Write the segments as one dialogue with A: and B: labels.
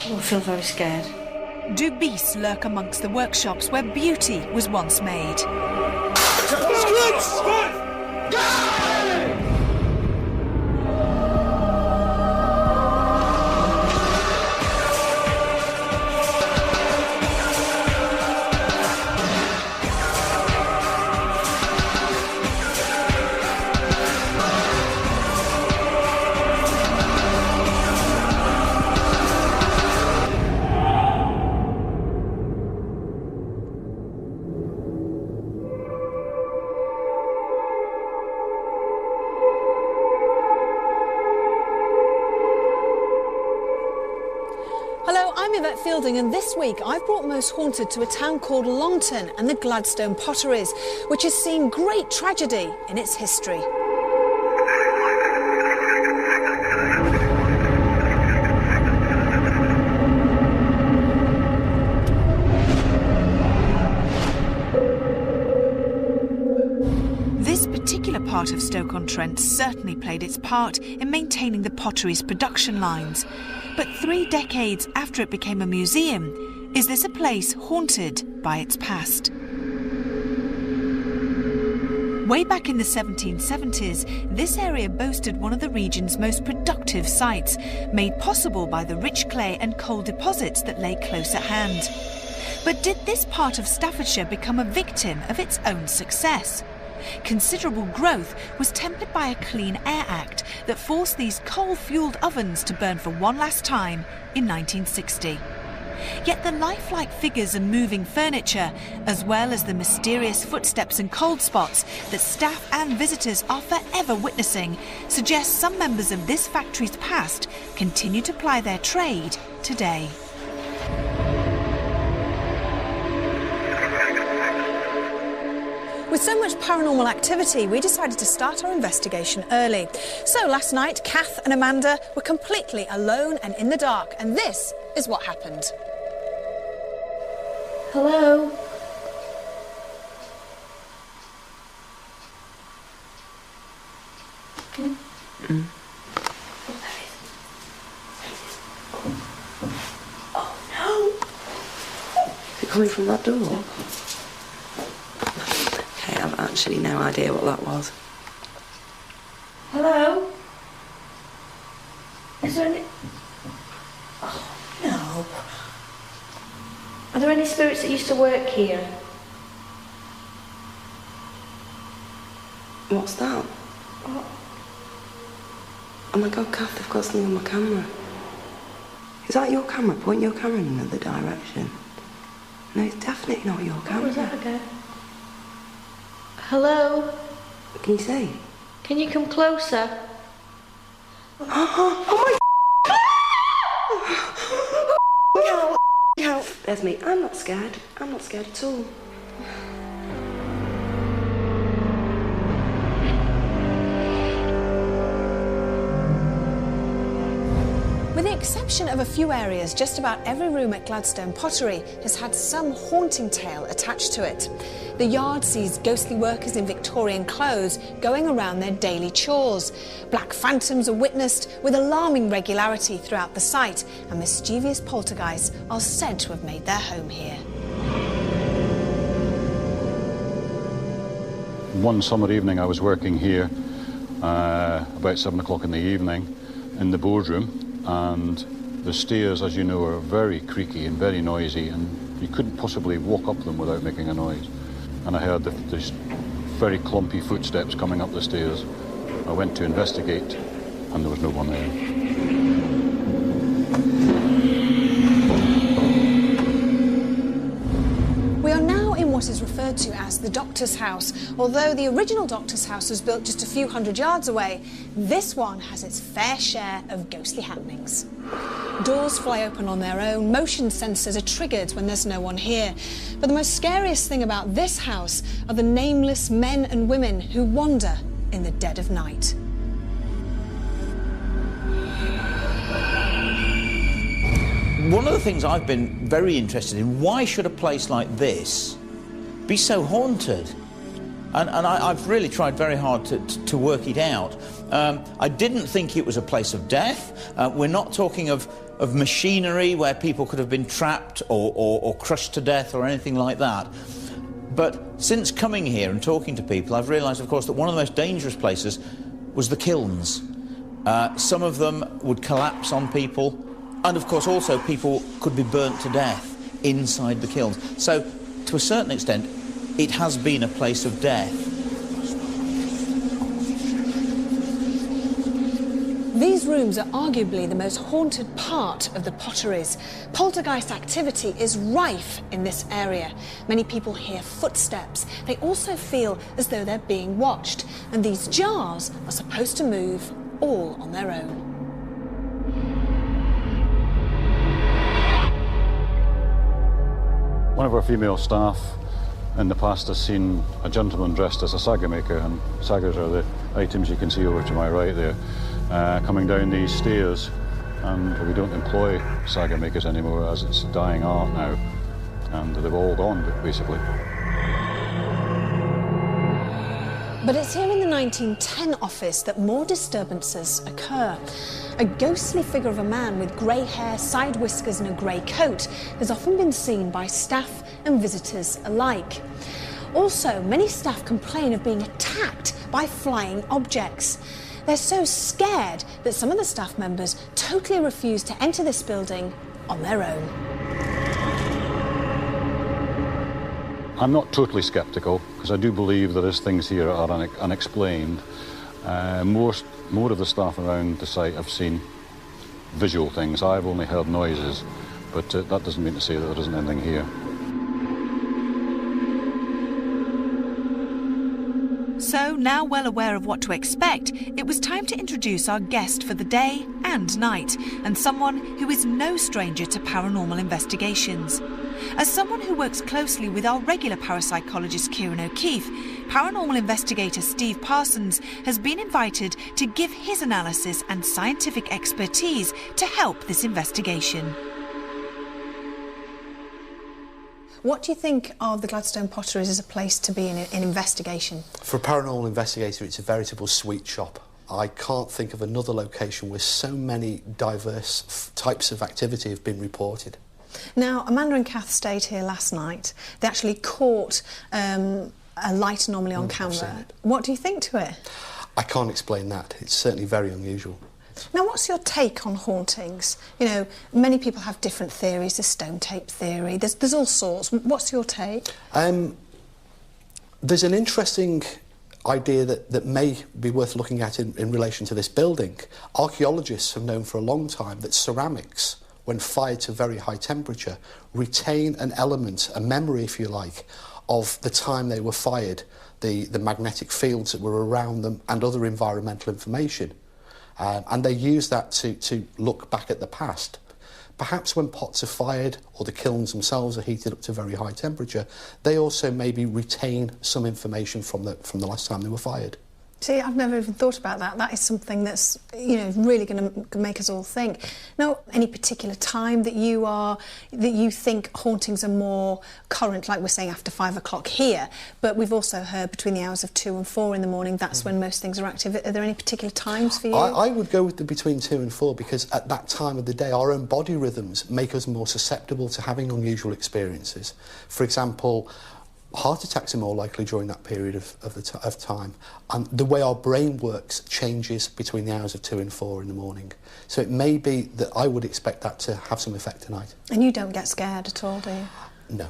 A: I feel very scared.
B: Do beasts lurk amongst the workshops where beauty was once made?
C: And this week I've brought Most Haunted to a town called Longton and the Gladstone Potteries, which has seen great tragedy in its history.
B: This particular part of Stoke-on-Trent certainly played its part in maintaining the pottery's production lines. But 3 decades after it became a museum, is this a place haunted by its past? Way back in the 1770s, this area boasted one of the region's most productive sites, made possible by the rich clay and coal deposits that lay close at hand. But did this part of Staffordshire become a victim of its own success? Considerable growth was tempered by a Clean Air Act that forced these coal-fuelled ovens to burn for one last time in 1960. Yet the lifelike figures and moving furniture, as well as the mysterious footsteps and cold spots that staff and visitors are forever witnessing, suggest some members of this factory's past continue to ply their trade today.
C: With so much paranormal activity, we decided to start our investigation early. So last night, Kath and Amanda were completely alone and in the dark, and this is what happened.
A: Hello? Oh no!
D: Is it coming from that door? Okay, I've actually no idea what that was.
A: Hello? Is there any... Oh, no. Are there any spirits that used to work here?
D: What's that?
A: What?
D: Oh my God, Kath, I've got something on my camera. Is that your camera? Point your camera in another direction. No, it's definitely not your camera.
A: What was that again? Hello?
D: Can you see?
A: Can you come closer?
D: Oh my help. There's me. I'm not scared. I'm not scared at all.
C: With the exception of a few areas, just about every room at Gladstone Pottery has had some haunting tale attached to it. The yard sees ghostly workers in Victorian clothes going around their daily chores. Black phantoms are witnessed with alarming regularity throughout the site, and mischievous poltergeists are said to have made their home here.
E: One summer evening I was working here about 7 o'clock in the evening in the boardroom, and the stairs, as you know, are very creaky and very noisy, and you couldn't possibly walk up them without making a noise. And I heard these very clumpy footsteps coming up the stairs. I went to investigate, and there was no one there.
C: We are now in what is referred to as the Doctor's House. Although the original Doctor's House was built just a few hundred yards away, this one has its fair share of ghostly happenings. Doors fly open on their own, motion sensors are triggered when there's no one here. But the most scariest thing about this house are the nameless men and women who wander in the dead of night.
F: One of the things I've been very interested in, why should a place like this be so haunted? and I've really tried very hard to work it out. I didn't think it was a place of death. We're not talking of machinery where people could have been trapped or crushed to death or anything like that. But since coming here and talking to people, I've realised, of course, that one of the most dangerous places was the kilns. Some of them would collapse on people, and of course also people could be burnt to death inside the kilns. So, to a certain extent, it has been a place of death.
C: These rooms are arguably the most haunted part of the Potteries. Poltergeist activity is rife in this area. Many people hear footsteps. They also feel as though they're being watched. And these jars are supposed to move all on their own.
E: One of our female staff in the past has seen a gentleman dressed as a saga maker, and sagas are the items you can see over to my right there, coming down these stairs, and we don't employ saga makers anymore as it's a dying art now, and they've all gone basically.
C: But it's here in the 1910 office that more disturbances occur. A ghostly figure of a man with grey hair, side whiskers and a grey coat has often been seen by staff and visitors alike. Also, many staff complain of being attacked by flying objects. They're so scared that some of the staff members totally refuse to enter this building on their own.
E: I'm not totally sceptical, because I do believe there is things here that are unexplained. More of the staff around the site have seen visual things. I've only heard noises, but that doesn't mean to say that there isn't anything here.
B: So, now well aware of what to expect, it was time to introduce our guest for the day and night, and someone who is no stranger to paranormal investigations. As someone who works closely with our regular parapsychologist Kieran O'Keefe, paranormal investigator Steve Parsons has been invited to give his analysis and scientific expertise to help this investigation.
C: What do you think of the Gladstone Potteries as a place to be in investigation?
G: For a paranormal investigator, it's a veritable sweet shop. I can't think of another location where so many diverse types of activity have been reported.
C: Now, Amanda and Kath stayed here last night. They actually caught a light anomaly on camera. What do you think to it?
G: I can't explain that. It's certainly very unusual.
C: Now, what's your take on hauntings? You know, many people have different theories. There's stone tape theory. There's all sorts. What's your take?
G: There's an interesting idea that may be worth looking at in relation to this building. Archaeologists have known for a long time that ceramics, when fired to very high temperature, retain an element, a memory, if you like, of the time they were fired, the magnetic fields that were around them and other environmental information. And they use that to look back at the past. Perhaps when pots are fired or the kilns themselves are heated up to very high temperature, they also maybe retain some information from the last time they were fired.
C: See, I've never even thought about that. That is something that's, you know, really going to make us all think. Now, any particular time that you think hauntings are more current, like we're saying after 5 o'clock here, but we've also heard between the hours of 2 and 4 in the morning, that's when most things are active. Are there any particular times for you?
G: I would go with between 2 and 4, because at that time of the day, our own body rhythms make us more susceptible to having unusual experiences. For example, heart attacks are more likely during that period of time, and the way our brain works changes between the hours of 2 and 4 in the morning. So it may be that I would expect that to have some effect tonight.
C: And you don't get scared at all, do you?
G: No.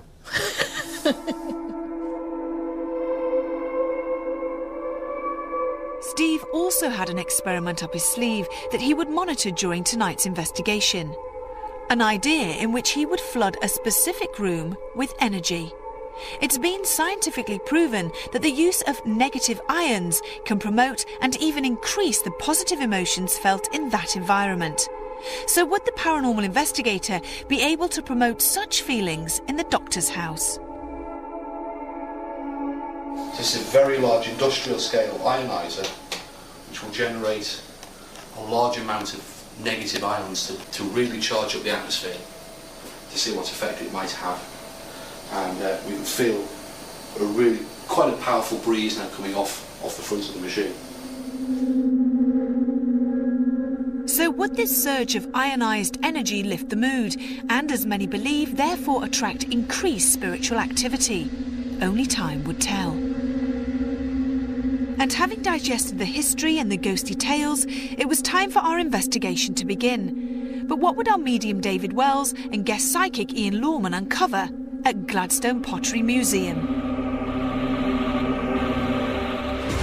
B: Steve also had an experiment up his sleeve that he would monitor during tonight's investigation. An idea in which he would flood a specific room with energy. It's been scientifically proven that the use of negative ions can promote and even increase the positive emotions felt in that environment. So would the paranormal investigator be able to promote such feelings in the doctor's house?
G: This is a very large industrial scale ioniser which will generate a large amount of negative ions to really charge up the atmosphere to see what effect it might have. And we can feel really quite a powerful breeze now coming off the front of the machine.
B: So would this surge of ionised energy lift the mood and, as many believe, therefore attract increased spiritual activity? Only time would tell. And having digested the history and the ghostly tales, it was time for our investigation to begin. But what would our medium David Wells and guest psychic Ian Lawman uncover at Gladstone Pottery Museum?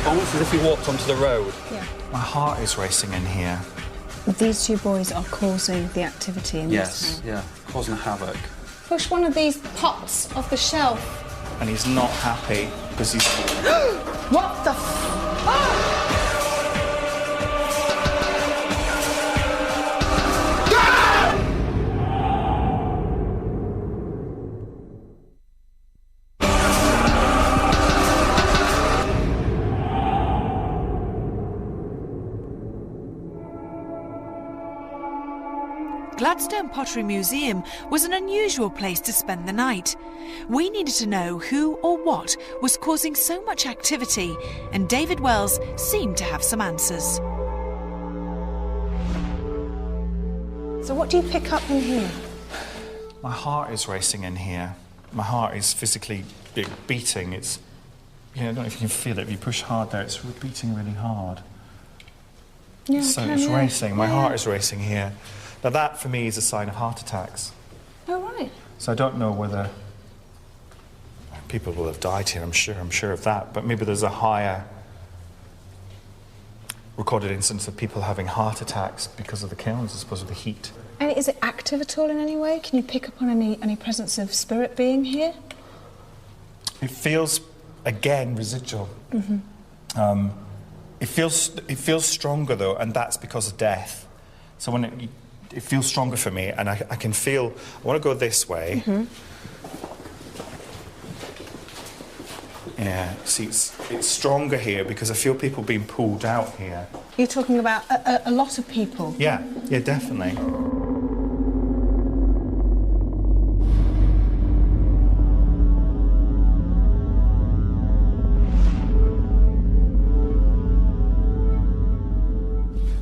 H: Almost as if we walked onto the road.
C: Yeah.
H: My heart is racing in here.
C: These two boys are causing the activity in this town.
H: Yeah, causing havoc.
C: Push one of these pots off the shelf.
H: And he's not happy because he's...
C: What the
B: Gladstone Pottery Museum was an unusual place to spend the night. We needed to know who or what was causing so much activity, and David Wells seemed to have some answers.
C: So what do you pick up in here?
H: My heart is racing in here. My heart is physically beating. It's... I don't know if you can feel it. If you push hard there, it's beating really hard.
C: Yeah,
H: so it's racing. My heart is racing here. Now that, for me, is a sign of heart attacks.
C: Oh, right.
H: So I don't know whether people will have died here, I'm sure of that, but maybe there's a higher recorded instance of people having heart attacks because of the kilns, I suppose, of the heat.
C: And is it active at all in any way? Can you pick up on any presence of spirit being here?
H: It feels, again, residual. Mm-hmm. It feels stronger, though, and that's because of death. So when it feels stronger for me, and I can feel... I want to go this way. Mm-hmm. Yeah, see, it's stronger here because I feel people being pulled out here.
C: You're talking about a lot of people?
H: Yeah, definitely.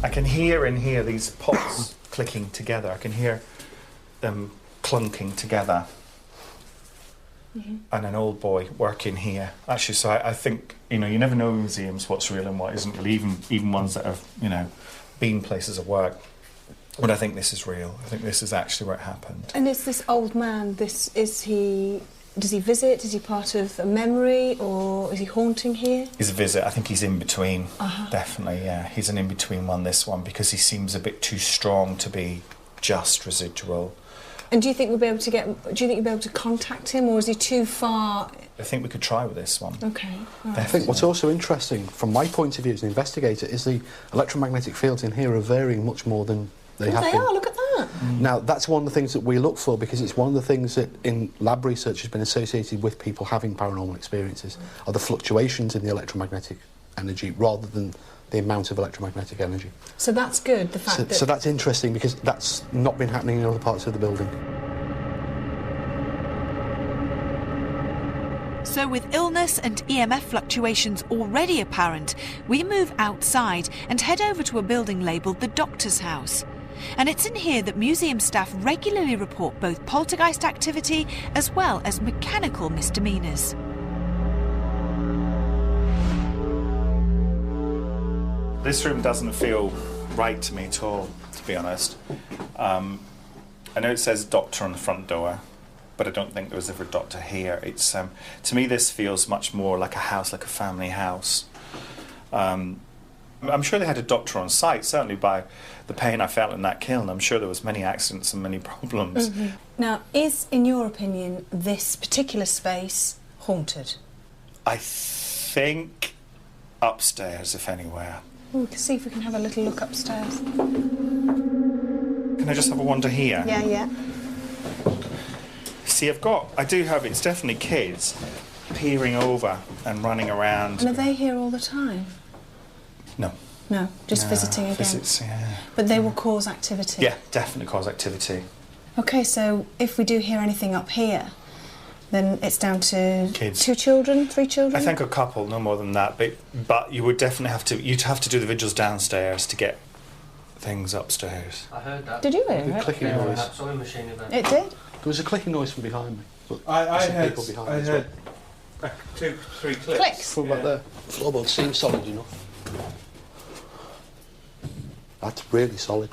H: I can hear in here these pots clicking together. I can hear them clunking together. Mm-hmm. And an old boy working here. Actually, so I think, you never know in museums what's real and what isn't real, even ones that have, been places of work. But I think this is real. I think this is actually where it happened.
C: And is this old man, does he visit? Is he part of a memory, or is he haunting here?
H: He's a visit. I think he's in between. Definitely, yeah. He's an in-between one, this one, because he seems a bit too strong to be just residual.
C: And do you think you'll be able to contact him, or is he too far?
H: I think we could try with this one.
C: Okay. Right.
G: I think what's also interesting, from my point of view as an investigator, is the electromagnetic fields in here are varying much more than they have been.
C: They are, look at that.
G: Now, that's one of the things that we look for, because it's one of the things that in lab research has been associated with people having paranormal experiences, are the fluctuations in the electromagnetic energy rather than the amount of electromagnetic energy.
C: So that's good, the fact that...
G: So that's interesting, because that's not been happening in other parts of the building.
B: So with illness and EMF fluctuations already apparent, we move outside and head over to a building labelled the Doctor's House. And it's in here that museum staff regularly report both poltergeist activity as well as mechanical misdemeanours.
H: This room doesn't feel right to me at all, to be honest. I know it says doctor on the front door, but I don't think there was ever a doctor here. It's to me, this feels much more like a house, like a family house. I'm sure they had a doctor on site, certainly by the pain I felt in that kiln. I'm sure there was many accidents and many problems.
C: Mm-hmm. Now, is, in your opinion, this particular space haunted?
H: I think upstairs, if anywhere.
C: We can see if we can have a little look upstairs.
H: Can I just have a wander here?
C: Yeah.
H: See, I do have, it's definitely kids peering over and running around.
C: And are they here all the time?
H: No.
C: No, just visiting again?
H: Visits, yeah.
C: But they will cause activity?
H: Yeah, definitely cause activity.
C: OK, so if we do hear anything up here, then it's down to
H: Kids.
C: 2 children, 3 children?
H: I think a couple, no more than that. But you would definitely have to. You'd have to do the vigils downstairs to get things upstairs.
I: I heard that.
C: Did you hear
G: The
C: it?
G: clicking
I: Yeah,
G: noise.
I: that sewing machine event.
C: It did?
G: There was a clicking noise from behind me. But
H: I
G: there's some
H: heard.
G: people behind me
H: I
G: as well.
H: heard 2, 3 clicks.
C: Clicks?
G: From back there. Floorboard seems solid enough. That's really solid.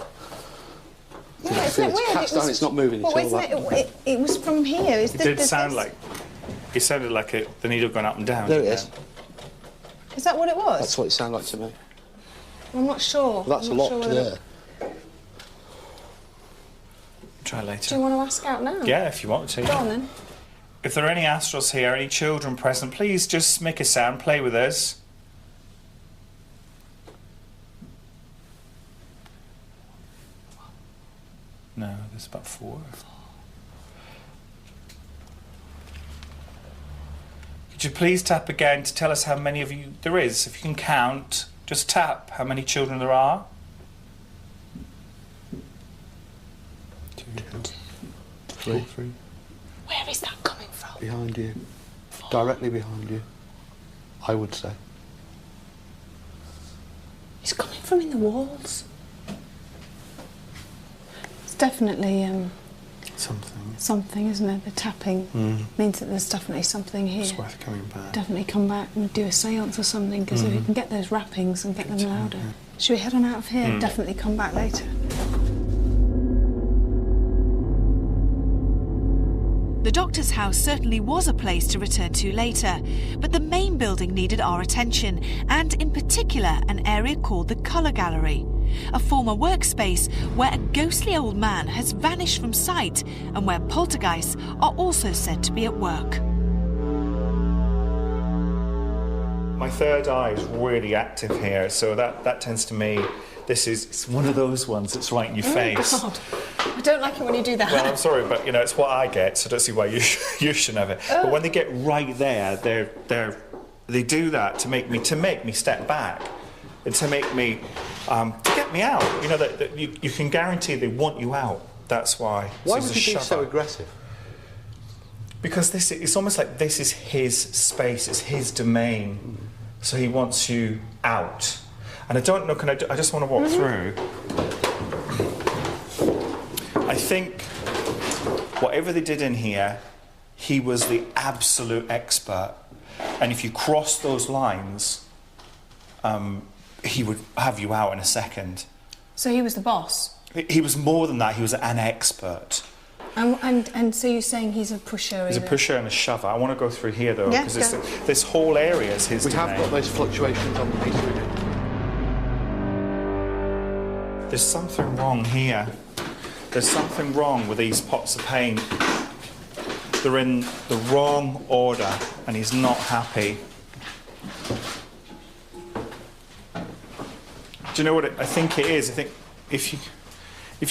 C: Yeah,
G: I
C: isn't
G: feel
C: it
G: it's
C: weird?
G: cast down, it's not moving
C: Well,
G: at all.
C: isn't
G: that.
C: it was from here.
H: It did sound like. It sounded like the needle going up and down.
G: There it
H: didn't
G: is.
C: Is that what it was?
G: That's what it sounded like to me.
C: I'm not sure.
G: Well, that's
C: I'm not
G: locked
C: sure whether-
G: there.
H: Try later.
C: Do you want to ask out now?
H: Yeah, if you want to.
C: Go on then.
H: If there are any astrals here, any children present, please just make a sound, play with us. No, there's about 4. Could you please tap again to tell us how many of you there is? If you can count, just tap how many children there are. 2, 3.
C: Where is that coming from?
G: Behind you. Directly behind you. I would say.
C: It's coming from in the walls. It's definitely something, isn't it? The tapping means that there's definitely something here.
H: It's worth coming back.
C: Definitely come back and do a séance or something, because if you can get those wrappings and get them louder. Should we head on out of here? Definitely come back later.
B: The doctor's house certainly was a place to return to later, but the main building needed our attention, and in particular an area called the Colour Gallery, a former workspace where a ghostly old man has vanished from sight and where poltergeists are also said to be at work.
H: My third eye is really active here, so that tends to me. It's one of those ones that's right in your face.
C: God. I don't like it when you do that.
H: Well, I'm sorry, but it's what I get, so I don't see why you shouldn't have it. But when they get right there, they do that to make me step back, and to make me to get me out. That you can guarantee they want you out. That's why.
G: Why
H: So
G: would
H: he's
G: he
H: a
G: be so
H: shover.
G: aggressive?
H: Because it's almost like this is his space, it's his domain, so he wants you out. And I don't know. I just want to walk through. I think whatever they did in here, he was the absolute expert. And if you cross those lines, he would have you out in a second.
C: So he was the boss?
H: He was more than that. He was an expert.
C: And so you're saying he's a pusher?
H: He's a pusher and a shover. I want to go through here, though,
C: Yeah,
H: because this whole area is his domain.
G: Have got those fluctuations on the piece we did.
H: There's something wrong here. There's something wrong with these pots of paint. They're in the wrong order, and he's not happy. Do you know what I think it is? I think if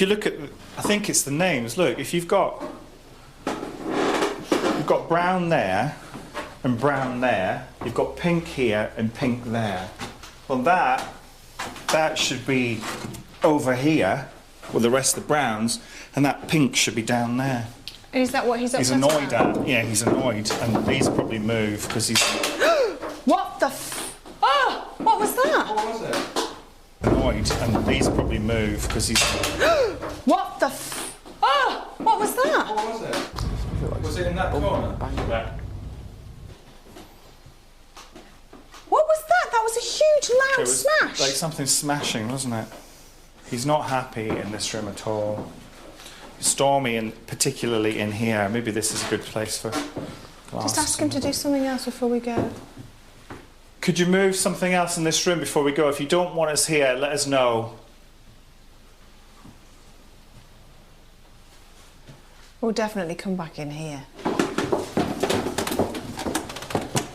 H: you look at, I think it's the names. Look, if you've got brown there and brown there, you've got pink here and pink there. Well, that should be over here with the rest of the browns, and that pink should be down there.
C: Is that what he's upset
H: He's annoyed
C: about?
H: at. Yeah, he's annoyed, and these probably move because he's
C: What the Oh! What was that?
H: What was it? Annoyed, and these probably move because he's
C: What the Oh! What was that?
H: What was it? Was it in that corner? Yeah.
C: What was that? That was a huge
H: It
C: loud
H: was
C: smash.
H: like something smashing, wasn't it? He's not happy in this room at all. Stormy, and particularly in here. Maybe this is a good place for glasses.
C: Just ask him to do something else before we go.
H: Could you move something else in this room before we go? If you don't want us here, let us know.
C: We'll definitely come back in here.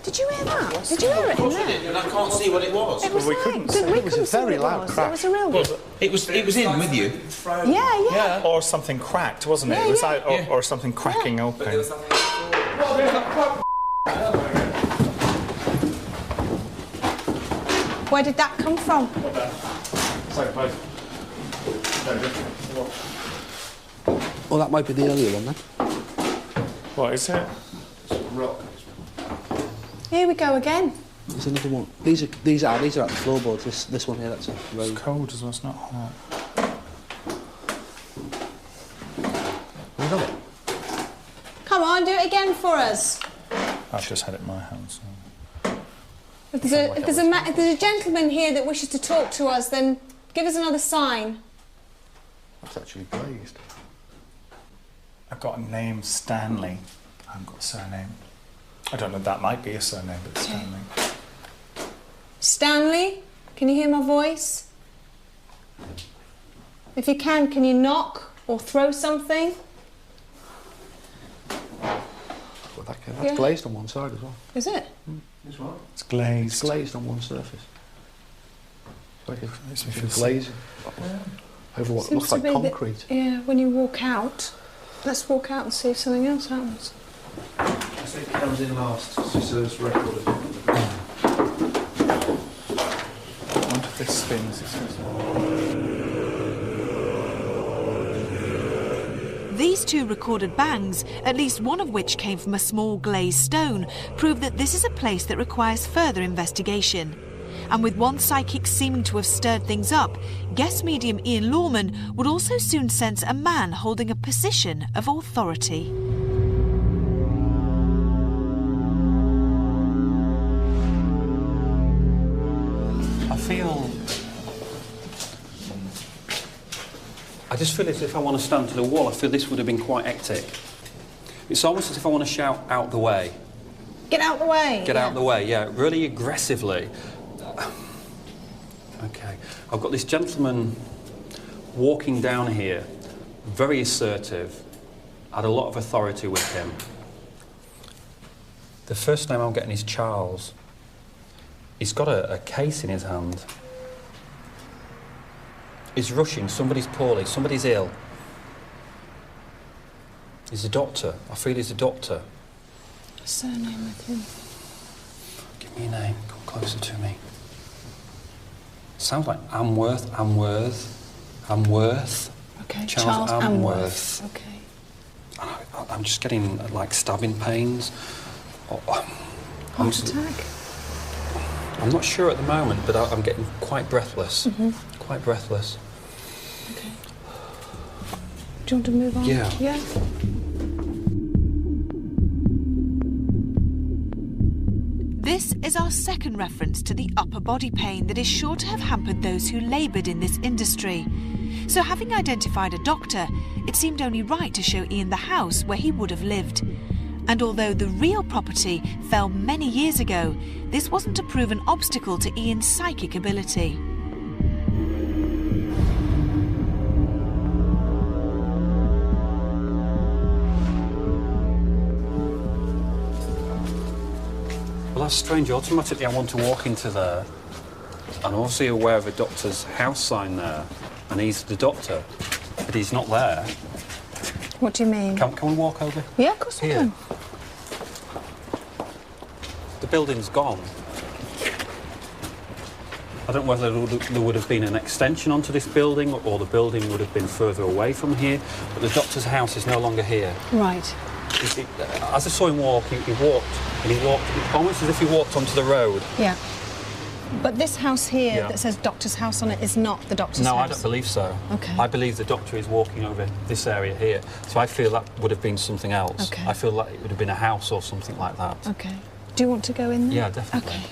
C: Did you hear that? Did you hear it in there?
F: And I can't see what it was.
C: It was
H: we
C: like,
H: couldn't.
C: It
G: was a very loud crash.
C: It was a real...
F: It was in with you.
C: Yeah.
H: Or something cracked, wasn't it?
C: Yeah,
H: It was
C: yeah.
H: out, or something cracking open.
C: Where did that come from?
G: Well, that might be the earlier one then.
H: What is it?
G: rock.
C: Here we go again.
G: There's another one. These are at the floorboards. This one here, that's a road.
H: It's cold as well, it's not hot.
G: Have you got it?
C: Come on, do it again for us.
H: I've just had it in my hands.
C: If there's a gentleman here that wishes to talk to us, then give us another sign.
G: That's actually glazed.
H: I've got a name, Stanley. I haven't got a surname. I don't know, that might be a surname, but it's Stanley.
C: Stanley, can you hear my voice? If you can you knock or throw something?
G: Well, that's glazed on one side as well.
C: Is it?
G: As well?
H: It's glazed.
G: It's glazed on one surface. It's like
H: Makes
G: a
H: me feel
G: glaze over what
C: Seems
G: looks
C: to
G: like
C: be that-
G: concrete.
C: Yeah, when you walk out. Let's walk out and see if something else happens.
G: I think it comes in last. It's a record.
H: I wonder if this spins.
B: These two recorded bangs, at least one of which came from a small glazed stone, prove that this is a place that requires further investigation. And with one psychic seeming to have stirred things up, guest medium Ian Lawman would also soon sense a man holding a position of authority.
I: I just feel as if I want to stand to the wall. I feel this would have been quite hectic. It's almost as if I want to shout out the way.
C: Get out the way.
I: Get out the way, yeah, really aggressively. Okay, I've got this gentleman walking down here, very assertive, had a lot of authority with him. The first name I'm getting is Charles. He's got a case in his hand. He's rushing, somebody's poorly, somebody's ill. He's a doctor. I feel he's a doctor.
C: A surname with him.
I: Give me a name, come closer to me. Sounds like Amworth.
C: Okay,
I: Charles Amworth.
C: Okay.
I: I'm just getting, like, stabbing pains.
C: Heart attack?
I: I'm not sure at the moment, but I'm getting quite breathless. Quite breathless.
C: Okay. Do you want to move on?
I: Yeah.
C: Yeah.
B: This is our second reference to the upper body pain that is sure to have hampered those who laboured in this industry. So having identified a doctor, it seemed only right to show Ian the house where he would have lived. And although the real property fell many years ago, this wasn't to prove an obstacle to Ian's psychic ability.
I: Well, that's strange. Automatically, I want to walk into there. I'm obviously aware of a doctor's house sign there, and he's the doctor, but he's not there.
C: What do you mean?
I: Can we walk over?
C: Yeah, of course we
I: Here.
C: can.
I: The building's gone. I don't know whether there would have been an extension onto this building or the building would have been further away from here, but the doctor's house is no longer here.
C: Right.
I: As I saw him walk, he walked almost as if he walked onto the road.
C: Yeah. But this house here
I: Yeah.
C: that says doctor's house on it is not the doctor's house?
I: No, I don't believe so.
C: Okay.
I: I believe the doctor is walking over this area here, so I feel that would have been something else.
C: Okay.
I: I feel like it would have been a house or something like that.
C: Okay. Do you want to go in there?
I: Yeah, definitely.
C: Okay.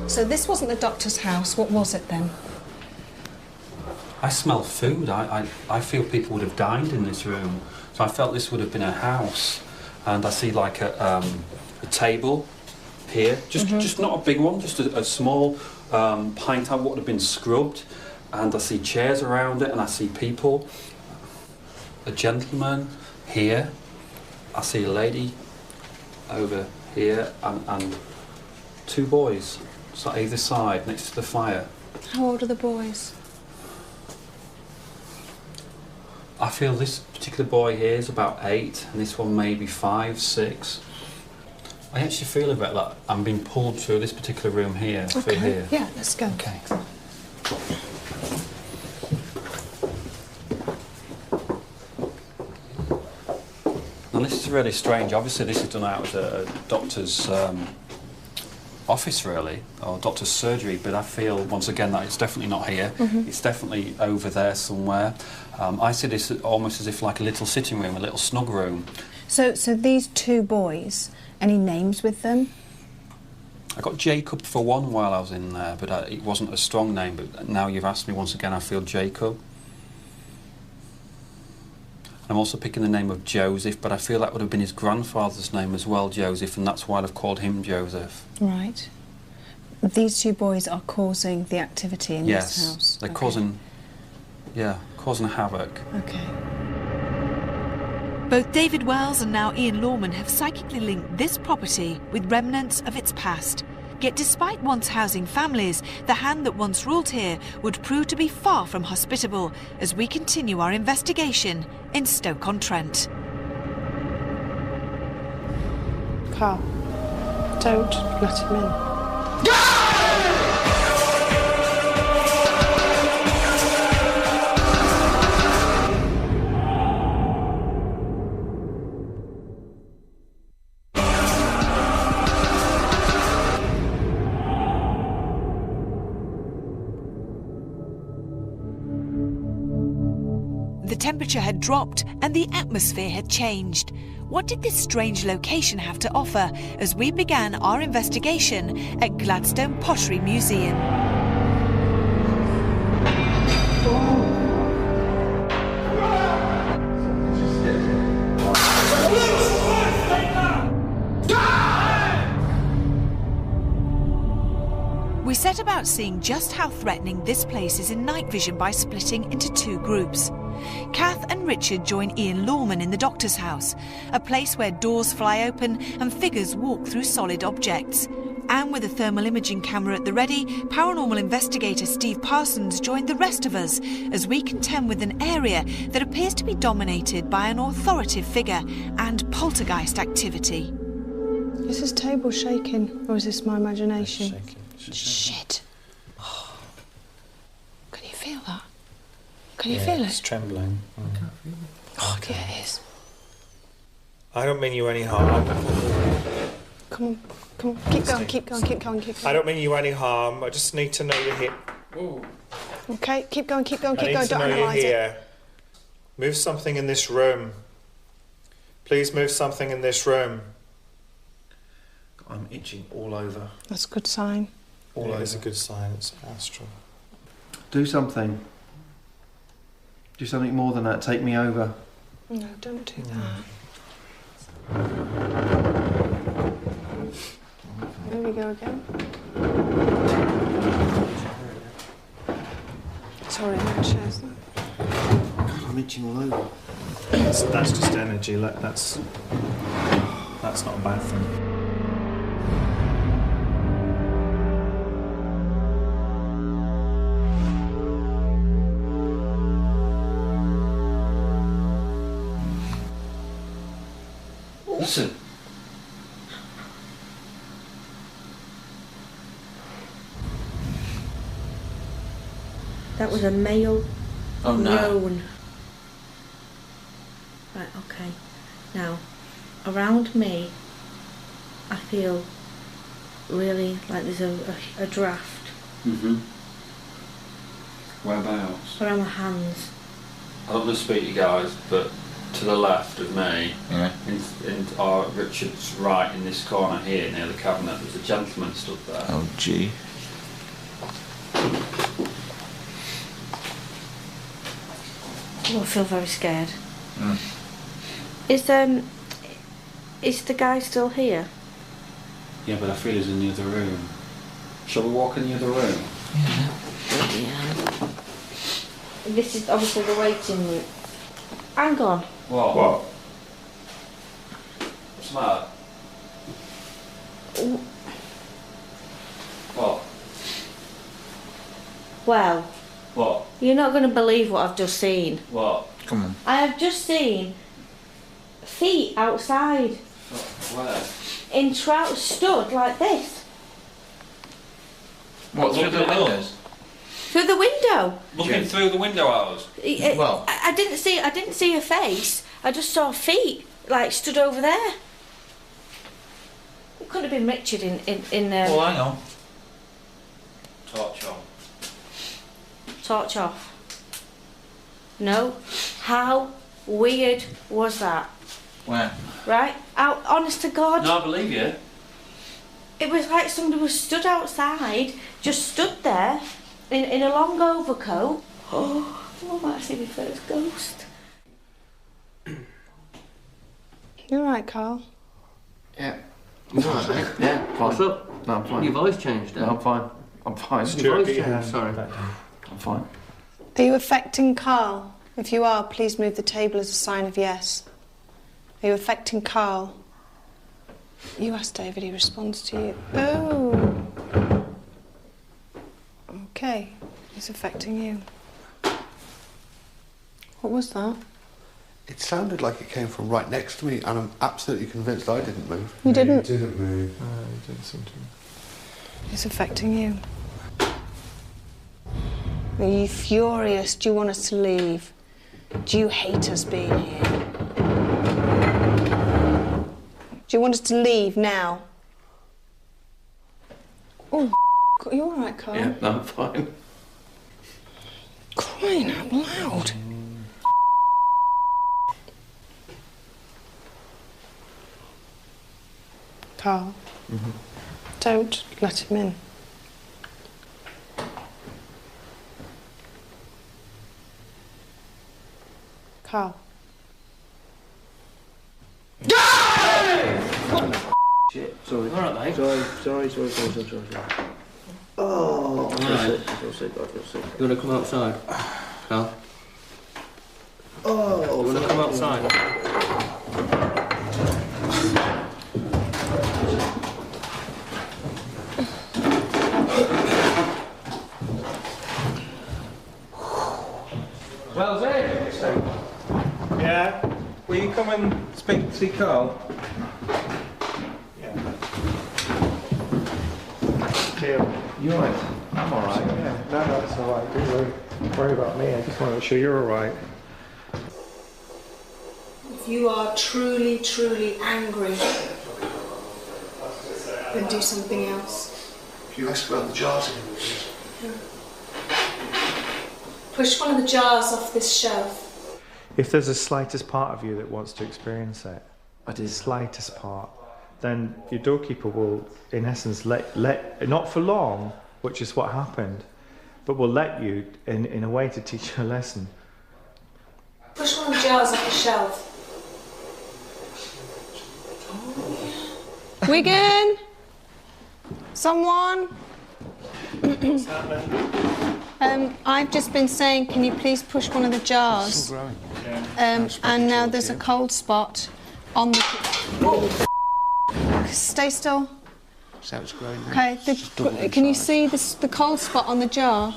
C: So this wasn't the doctor's house. What was it then?
I: I smell food. I feel people would have dined in this room, so I felt this would have been a house. And I see like a table here, just not a big one, just a small pint tub, what would have been scrubbed. And I see chairs around it, and I see people. A gentleman here. I see a lady over here, and two boys, so either side, next to the fire.
C: How old are the boys?
I: I feel this particular boy here is about 8, and this one maybe 5, 6. I actually feel a bit like I'm being pulled through this particular room here. I feel here.
C: Yeah, let's go.
I: Okay. Now this is really strange. Obviously this is done out of a doctor's office really, or doctor's surgery, but I feel once again that it's definitely not here. It's definitely over there somewhere. I see this almost as if like a little sitting room, a little snug room.
C: So these two boys, any names with them?
I: I got Jacob for one while I was in there, but it wasn't a strong name, but now you've asked me once again, I feel Jacob. I'm also picking the name of Joseph, but I feel that would have been his grandfather's name as well, Joseph, and that's why I've called him Joseph.
C: Right. These two boys are causing the activity in this house?
I: Yes, they're causing havoc.
C: Okay.
B: Both David Wells and now Ian Lawman have psychically linked this property with remnants of its past. Yet despite once housing families, the hand that once ruled here would prove to be far from hospitable as we continue our investigation in Stoke-on-Trent.
C: Carl, don't let him in.
B: The temperature had dropped and the atmosphere had changed. What did this strange location have to offer as we began our investigation at Gladstone Pottery Museum? We set about seeing just how threatening this place is in night vision by splitting into two groups. Kath and Richard join Ian Lawman in the doctor's house, a place where doors fly open and figures walk through solid objects. And with a thermal imaging camera at the ready, paranormal investigator Steve Parsons joined the rest of us as we contend with an area that appears to be dominated by an authoritative figure and poltergeist activity.
C: Is this table shaking, or is this my imagination?
H: Shaking.
C: Shit. Oh. Can you feel that? Can you feel
H: It's
C: it?
H: trembling.
C: Oh, yeah, it is.
H: I don't mean you any harm.
C: Come on, come on. Keep going, keep going, keep going, keep going.
H: I don't mean you any harm. I just need to know you're here.
C: Okay, keep going, keep going,
H: I
C: keep
H: need
C: going.
H: to
C: Don't
H: know you're
C: analyse it.
H: here. Move something in this room. Please move something in this room.
F: I'm itching all over.
C: That's a good sign.
H: All is a good sign. It's astral.
F: Do something. Do something more than that. Take me over.
C: No, don't do that. There we go again. Sorry, my chair's that.
F: I'm itching all over.
H: That's just energy. That's not a bad thing.
I: Listen.
A: That was a male
I: Oh no.
A: groan. Right, okay. Now, around me, I feel really like there's a draft.
I: Whereabouts?
A: Around my hands.
I: I don't want to speak to you guys, but to the left of me, in Richard's right in this corner here near the cabinet, there's a gentleman stood there.
F: Oh, gee.
A: Oh, I feel very scared. Is the guy still here?
I: Yeah, but I feel he's in the other room. Shall we walk in the other room?
A: Yeah. This is obviously the waiting room. Hang on.
I: What? What's the matter? What?
A: Well,
I: What?
A: you're not going to believe what I've just seen.
I: What?
F: Come on.
A: I have just seen feet outside.
I: Where?
A: in trousers stood like this.
I: What, through the windows?
A: Through the window.
I: Looking through the window at us?
F: Well,
A: I didn't see her face. I just saw feet, like, stood over there. It could have been Richard in
F: well, hang on.
I: Torch on.
A: Torch off. No. How weird was that?
F: Where?
A: Right? Out, honest to God.
I: No, I believe you.
A: It was like somebody was stood outside, just stood there, in a long overcoat. Oh, I might see my first ghost.
C: You alright, Carl?
J: Yeah. You alright, mate? Yeah, fine.
K: What's up?
J: No, I'm fine.
K: Your voice changed,
J: No, I'm fine. I'm fine.
K: Your voice changed, sorry.
J: I'm fine.
C: Are you affecting Carl? If you are, please move the table as a sign of yes. Are you affecting Carl? You ask David, he responds to you. Oh. Okay, it's affecting you. What was that?
G: It sounded like it came from right next to me, and I'm absolutely convinced I didn't move.
C: You didn't?
H: You didn't move. No, you didn't seem to.
C: It's affecting you. Are you furious? Do you want us to leave? Do you hate us being here? Do you want us to leave now? Oh, are you all right, Carl?
K: Yeah, I'm fine.
C: Crying out loud. Carl, don't let him in. Carl.
K: Shit, sorry. All right, mate. Sorry.
J: Oh,
K: I feel sick. You want to come outside? Carl?
J: oh.
K: You want to come outside?
H: Well, Zane. Yeah? Will you come and see Carl? Yeah. You alright? I'm alright. Yeah. No, it's alright. Don't worry about me. I just want to make sure you're alright.
C: If you are truly, truly angry, then do something else.
G: Can you ask about the jars again?
C: Push one of the jars off this shelf.
H: If there's the slightest part of you that wants to experience it, the slightest part, then your doorkeeper will, in essence, let not for long, which is what happened, but will let you in a way to teach you a lesson.
C: Push one of the jars off the shelf. Wigan? Someone?
H: What's happening?
C: I've just been saying, can you please push one of the jars?
J: It's still growing.
C: And now there's a cold spot on the... Stay still.
J: So it's growing now.
C: Okay,
J: It's doubled in
C: can you
J: size.
C: see the cold spot on the jar?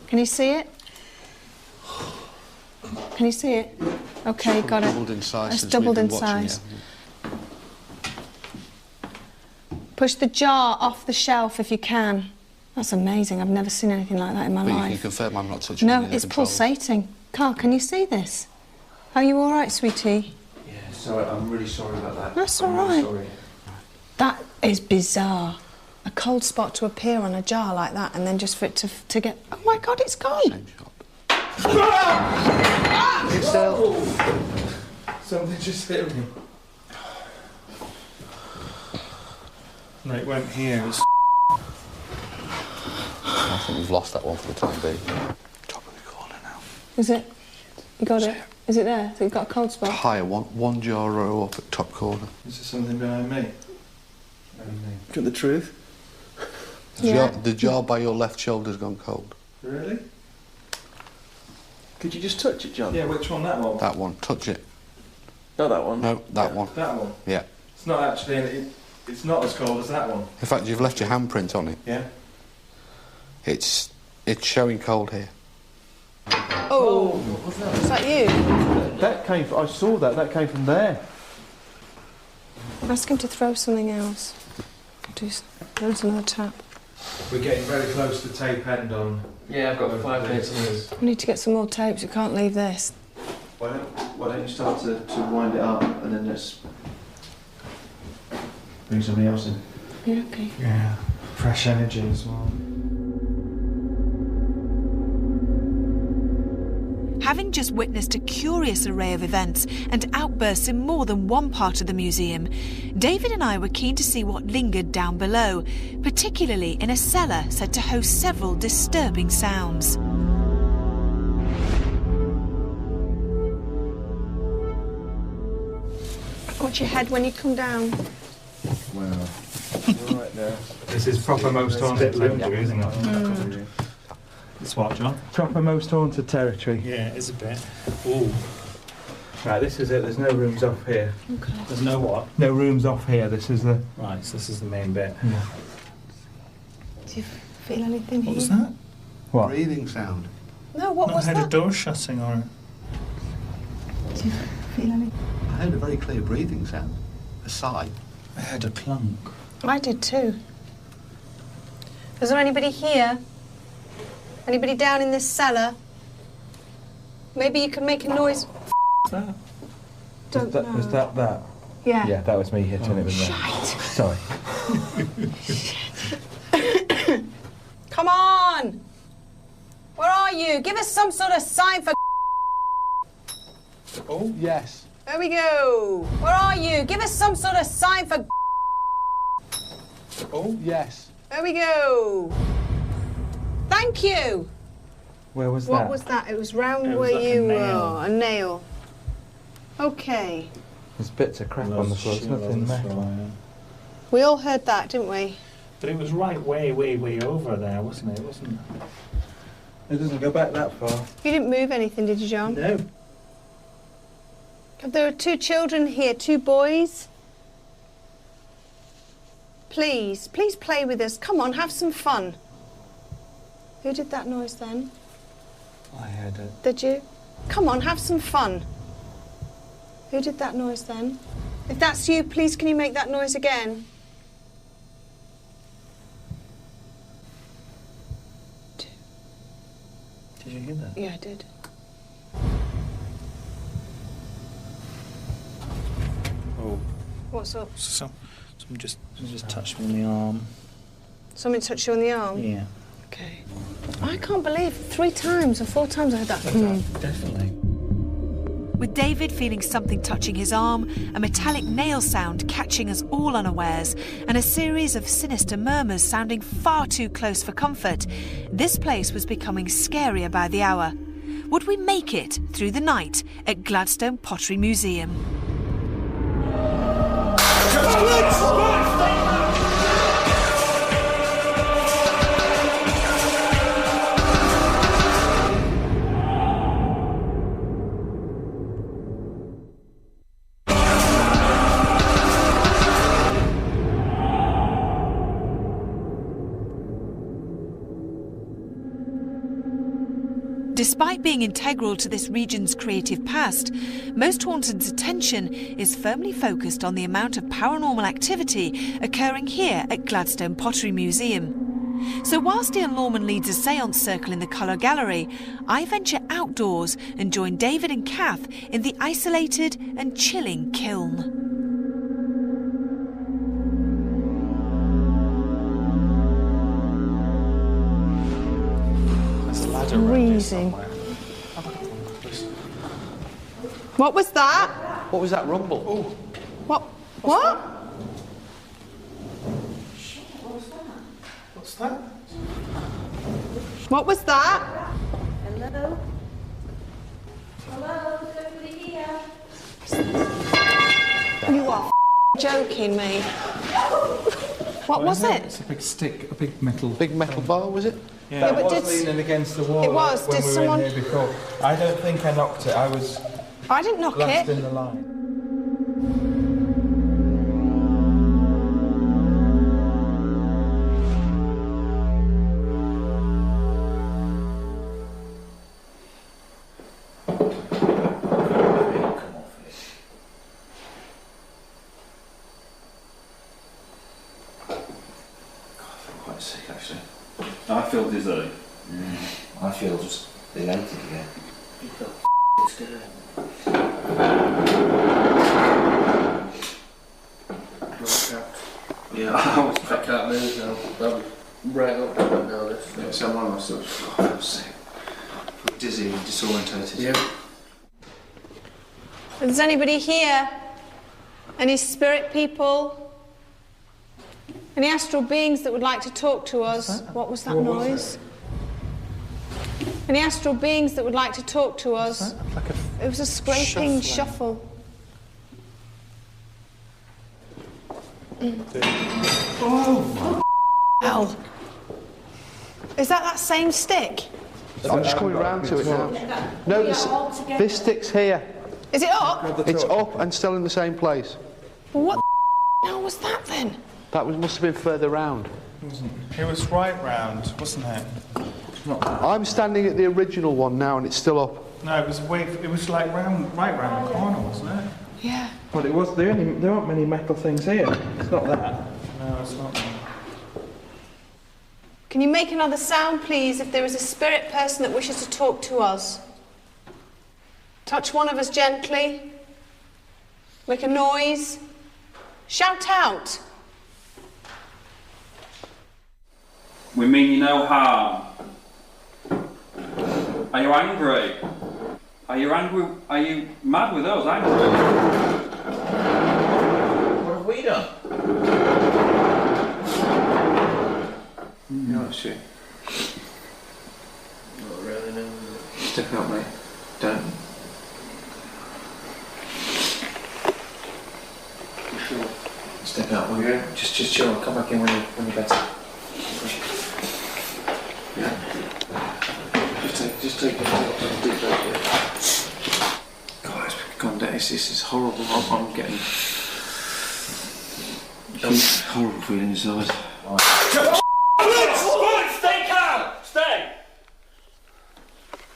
C: Can you see it? Can you see it? Okay,
J: It's
C: got it.
J: doubled in size
C: It's
J: since
C: doubled
J: we've
C: in
J: been watching
C: size.
J: it.
C: Push the jar off the shelf if you can. That's amazing. I've never seen anything like that in my
J: But you
C: life.
J: can confirm I'm not touching
C: No,
J: any of the
C: it's
J: controls.
C: pulsating. Carl, can you see this? Are you all right, sweetie?
K: Yeah, sorry, I'm really sorry about that.
C: That's
K: I'm
C: all
K: really
C: right.
K: sorry.
C: That is bizarre. A cold spot to appear on a jar like that and then just for it to get... Oh my God, it's gone.
J: Same shot.
H: Keep still. Something just hit me. No, it went here.
J: I think we've lost that one for the time being. Top of the corner now.
C: Is it? You got it? Is it there? So you've got a cold spot?
J: Higher, one jar row up at top corner.
H: Is there something behind me? Get the truth?
C: Yeah.
J: The jar by your left shoulder's gone cold.
H: Really?
K: Could you just touch it, John?
H: Yeah, which one? That one?
J: That one. Touch it.
K: Not that one.
J: No, that one.
H: That one?
J: Yeah.
H: It's not actually, it's not as cold as that one.
J: In fact, you've left your handprint on it.
H: Yeah?
J: It's showing cold here.
C: Oh, is that you?
L: That came from, I saw that came from there.
C: Ask him to throw something else. There's another tap.
H: We're getting very close to tape end on...
K: Yeah, I've got 5 minutes on this.
C: We need to get some more tapes. We can't leave this.
K: Why don't you start to wind it up and then let's bring somebody else in?
C: Yeah, okay.
H: Yeah, fresh energy as well.
B: Having just witnessed a curious array of events and outbursts in more than one part of the museum, David and I were keen to see what lingered down below, particularly in a cellar said to host several disturbing sounds.
C: Watch your head when you come down.
K: Well, right there.
H: This is proper most haunted territory, isn't it?
L: It's what, John?
H: Proper most haunted territory.
L: Yeah, it is a bit. Ooh.
H: Right, this is it. There's no rooms off here.
C: Okay.
L: There's no what?
H: No rooms off here. This is the...
L: Right, so this is the main bit.
H: Yeah.
C: Do you feel anything
L: What was
C: here?
L: that?
H: What?
G: Breathing sound.
C: No, what was
L: I heard
C: that?
L: a door shutting or...
C: Do you feel anything?
G: I heard a very clear breathing sound. A sigh.
L: I heard a clunk.
C: I did too. Is there anybody here? Anybody down in this cellar? Maybe you can make a noise.
L: What's that?
C: Don't know.
H: Was that?
C: Yeah.
H: Yeah, that was me hitting it with
C: Shite.
H: that. Sorry.
C: Come on! Where are you? Give us some sort of sign for...
H: Oh, yes.
C: There we go. Where are you? Give us some sort of sign for...
H: Oh, yes.
C: There we go. Thank you.
H: Where was that?
C: What was that? It was round
L: It was
C: where
L: like a
C: you
L: nail.
C: were. A nail. Okay.
H: There's bits of crap on the floor. There's nothing there.
C: We all heard that, didn't we?
L: But it was right way over there, wasn't it? It wasn't...
H: It doesn't go back that far.
C: You didn't move anything, did you, John?
H: No.
C: There are 2 children here, 2 boys. Please play with us. Come on, have some fun. Who did that noise then?
H: I heard it.
C: Did you? Come on, have some fun. Who did that noise then? If that's you, please can you make that noise again?
L: Did you hear that?
C: Yeah, I did.
L: Oh.
C: What's up?
L: Someone just touched me on the arm.
C: Something touched you on the arm?
L: Yeah.
C: Okay. I can't believe 3 times or 4 times I heard that.
L: Definitely.
B: With David feeling something touching his arm, a metallic nail sound catching us all unawares, and a series of sinister murmurs sounding far too close for comfort, this place was becoming scarier by the hour. Would we make it through the night at Gladstone Pottery Museum? Despite being integral to this region's creative past, Most Haunted's attention is firmly focused on the amount of paranormal activity occurring here at Gladstone Pottery Museum. So whilst Ian Lorman leads a séance circle in the Colour Gallery, I venture outdoors and join David and Kath in the isolated and chilling kiln.
C: Freezing. What was that?
J: What was that rumble?
H: Oh.
C: What? What?
H: What's that?
C: What was that?
A: Hello? Hello? Is everybody here?
C: You are joking me. What was it?
H: It's a big stick, a big metal...
G: Big metal bar, was it?
H: Yeah,
C: Yeah, but
H: it was
C: did-
H: leaning against the wall.
C: It was.
H: When
C: Did
H: we
C: someone-
H: were in here before. I don't think I knocked it. I was
C: I didn't knock
H: last
C: it.
H: in the line.
M: quite sick actually.
I: I feel dizzy.
M: I feel just elated again.
K: You feel scared.
M: Yeah,
K: I can't move now. I'm right up now. This.
M: Yeah, so I'm on myself. I feel sick. I feel dizzy and disorientated.
K: Yeah.
C: Is anybody here? Any spirit people? Any astral beings that would like to talk to us? What was that noise? Any astral beings that would like to talk to us? It was a scraping shuffle.
G: Oh!
C: Ow. Is that same stick?
G: I'm just coming round to it now. No, this stick's here.
C: Is it up?
G: It's up and still in the same place.
C: Well, what the hell was that then?
G: That must have been further round.
H: It was right round, wasn't it?
G: I'm standing at the original one now and it's still up.
H: No, it was like right round the corner, wasn't it?
C: Yeah.
L: Well, it was. There aren't many metal things here. It's not that.
H: No, it's not that.
C: Can you make another sound, please, if there is a spirit person that wishes to talk to us? Touch one of us gently. Make a noise. Shout out.
I: We mean you no harm. Are you angry? Are you angry? Are you mad with us? Angry?
M: What have we done? No, shit.
K: Not really, no.
M: Step out, mate. Don't.
K: You sure?
M: Step out, will you? Just chill. Come back in when you're better. Yeah. Just take a deep breath. God, it's gone down. This is horrible. I'm getting horrible feeling inside.
K: Stay calm! Stay!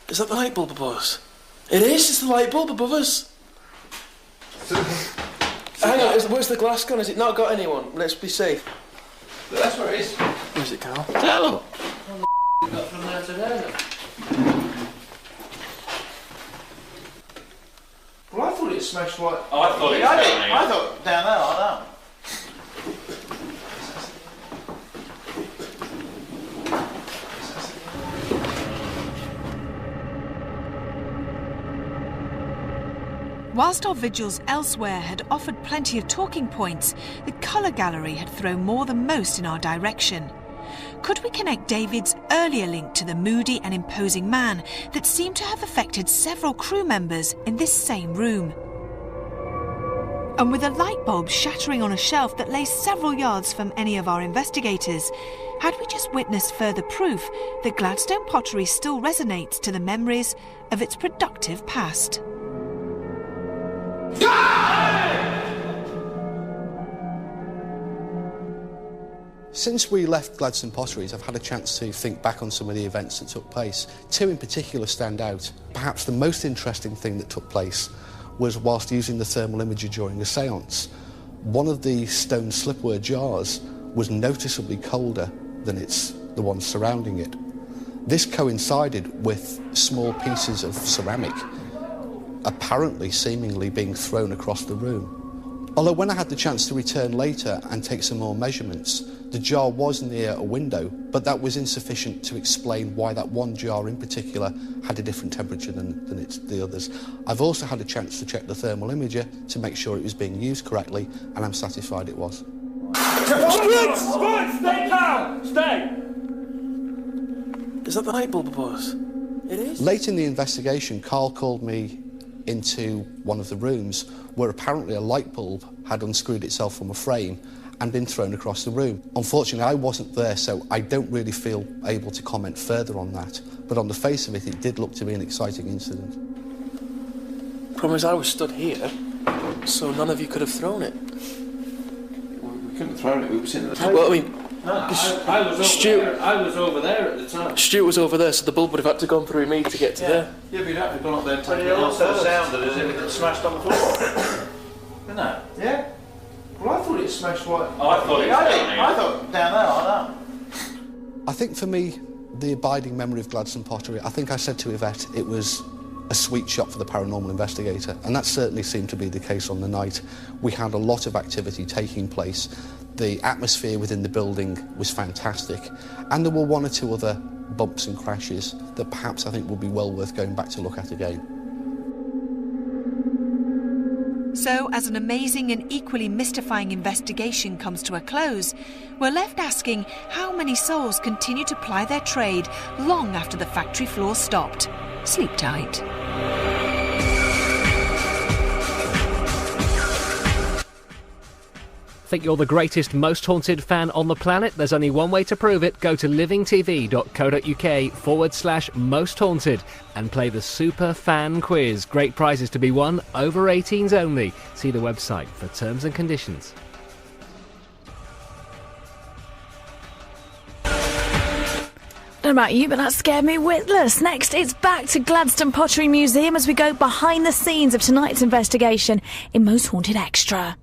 N: Is that the light bulb above us? It is, it's the light bulb above us. Hang on, where's the glass gone? Has it not got anyone? Let's be safe.
M: That's where it is.
N: Where's it, Carl? Tell!
K: You got from there to there then?
M: Well, I thought it smashed right.
I: Oh, I thought it was down here.
M: I thought down there like that.
B: Whilst our vigils elsewhere had offered plenty of talking points, the colour gallery had thrown more than most in our direction. Could we connect David's earlier link to the moody and imposing man that seemed to have affected several crew members in this same room? And with a light bulb shattering on a shelf that lay several yards from any of our investigators, had we just witnessed further proof that Gladstone pottery still resonates to the memories of its productive past?
G: Since we left Gladstone Potteries, I've had a chance to think back on some of the events that took place. Two in particular stand out. Perhaps the most interesting thing that took place was whilst using the thermal imager during a séance. One of the stone slipware jars was noticeably colder than the ones surrounding it. This coincided with small pieces of ceramic apparently seemingly being thrown across the room. Although when I had the chance to return later and take some more measurements, the jar was near a window, but that was insufficient to explain why that one jar in particular had a different temperature than the others. I've also had a chance to check the thermal imager to make sure it was being used correctly, and I'm satisfied it was.
K: Stay calm! Stay!
N: Is that the light bulb above us? It is.
G: Late in the investigation, Carl called me into one of the rooms where apparently a light bulb had unscrewed itself from a frame and been thrown across the room. Unfortunately, I wasn't there, so I don't really feel able to comment further on that. But on the face of it, it did look to be an exciting incident.
N: Problem is, I was stood here, so none of you could have thrown it.
M: We couldn't have thrown it. We were sitting at the
N: Well, I mean,
K: I was over there at the time.
N: Stuart was over there, so the bulb would have had to gone through me to get to there.
M: Yeah, but you'd have to gone up there and
K: But
M: taken
K: it
M: it off.
K: also sounded as if it had smashed on the floor. Didn't it?
M: Yeah. Well, I thought it smashed right.
I: Oh, I thought it was down here.
M: I thought down there like that.
G: I think for me, the abiding memory of Gladstone Pottery, I think I said to Yvette, it was a sweet shop for the paranormal investigator, and that certainly seemed to be the case on the night. We had a lot of activity taking place. The atmosphere within the building was fantastic, and there were one or two other bumps and crashes that perhaps I think would be well worth going back to look at again.
B: So, as an amazing and equally mystifying investigation comes to a close, we're left asking how many souls continue to ply their trade long after the factory floor stopped. Sleep tight.
O: Think you're the greatest, most haunted fan on the planet? There's only one way to prove it. Go to livingtv.co.uk/most haunted and play the Super Fan Quiz. Great prizes to be won, over 18s only. See the website for terms and conditions.
P: I don't know about you, but that scared me witless. Next, it's back to Gladstone Pottery Museum as we go behind the scenes of tonight's investigation in Most Haunted Extra.